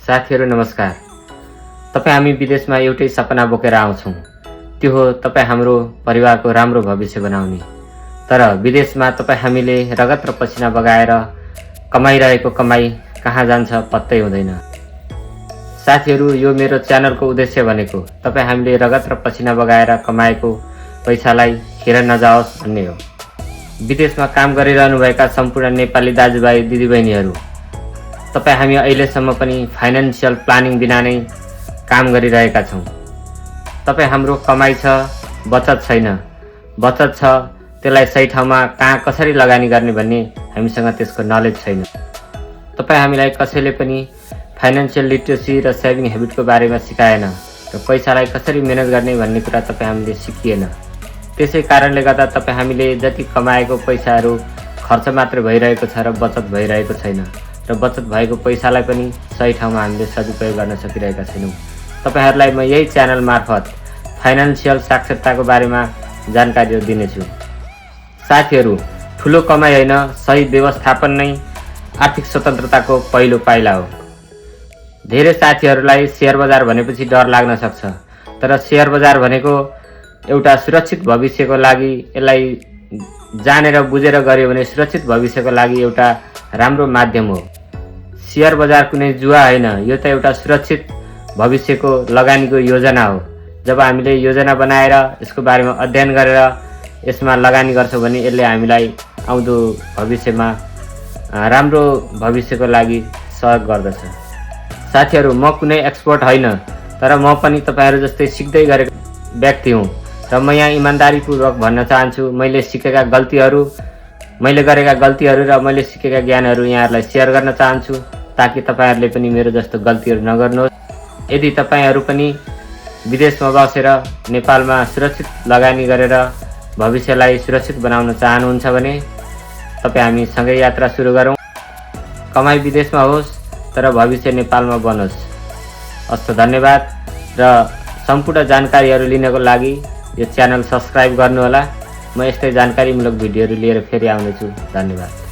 साथीहरू नमस्कार। तपाईँ हामी विदेशमा एउटै सपना बोकेर आउँछौँ, त्यो हो तपाईँ हाम्रो परिवारको राम्रो भविष्य बनाउने। तर विदेशमा तपाईँ हामीले रगत र पसिना बगाएर कमाइरहेको कमाई कहाँ जान्छ पत्तै हुँदैन। साथीहरू, यो मेरो च्यानलको उद्देश्य भनेको तपाईँ हामीले रगत र पसिना बगाएर कमाएको पैसालाई खेर नजाओस् भन्ने हो। विदेशमा काम गरिरहनुभएका सम्पूर्ण नेपाली दाजुभाइ दिदीबहिनीहरू, तपाईँ हामी अहिलेसम्म पनि फाइनेन्सियल प्लानिङ बिना नै काम गरिरहेका छौँ। तपाईँ हाम्रो कमाइ छ, बचत छैन, बचत छ त्यसलाई सही ठाउँमा कहाँ कसरी लगानी गर्ने भन्ने हामीसँग त्यसको नलेज छैन। तपाईँ हामीलाई कसैले पनि फाइनेन्सियल लिटरेसी र सेभिङ हेबिटको बारेमा सिकाएन र पैसालाई कसरी म्यानेज गर्ने भन्ने कुरा तपाईँ हामीले सिकिएन। त्यसै कारणले गर्दा तपाईँ हामीले जति कमाएको पैसाहरू खर्च मात्र भइरहेको छ र बचत भइरहेको छैन र बचत भएको पैसालाई पनि सही ठाउँमा हामीले सदुपयोग गर्न सकिरहेका छैनौँ। तपाईहरूलाई म यही च्यानल मार्फत फाइनेन्सियल साक्षरताको बारेमा जानकारी दिनेछु। साथीहरू, ठुलो कमाइ होइन, सही व्यवस्थापन नै आर्थिक स्वतन्त्रताको पहिलो पाइला हो। धेरै साथीहरूलाई सेयर बजार भनेपछि डर लाग्न सक्छ, तर सेयर बजार भनेको एउटा सुरक्षित भविष्यको लागि, यसलाई जानेर बुझेर गर्यो भने सुरक्षित भविष्यको लागि एउटा राम्रो माध्यम हो। सेयर बजार कुनै जुवा होइन, यो त एउटा सुरक्षित भविष्यको लगानीको योजना हो। जब हामीले योजना बनाएर यसको बारेमा अध्ययन गरेर यसमा लगानी गर्छौँ भने यसले हामीलाई आउँदो भविष्यमा राम्रो भविष्यको लागि सहयोग गर्दछ। साथीहरू, म कुनै एक्सपर्ट होइन, तर म पनि तपाईँहरू जस्तै सिक्दै गरेको व्यक्ति हुँ र म यहाँ इमान्दारीपूर्वक भन्न चाहन्छु, मैले गरेका गल्तीहरू र मैले सिकेका ज्ञानहरू यहाँहरूलाई सेयर गर्न चाहन्छु, ताकि तपाईँहरूले पनि मेरो जस्तो गल्तीहरू नगर्नुहोस्। यदि तपाईँहरू पनि विदेशमा बसेर नेपालमा सुरक्षित लगानी गरेर भविष्यलाई सुरक्षित बनाउन चाहनुहुन्छ भने तपाईँ हामी सँगै यात्रा सुरु गरौँ। कमाई विदेशमा होस् तर भविष्य नेपालमा बनोस्। हस्त धन्यवाद र सम्पूर्ण जानकारीहरू लिनको लागि यो च्यानल सब्स्क्राइब गर्नुहोला। म यस्तै जानकारीमूलक भिडियोहरू लिएर फेरि आउनेछु। धन्यवाद।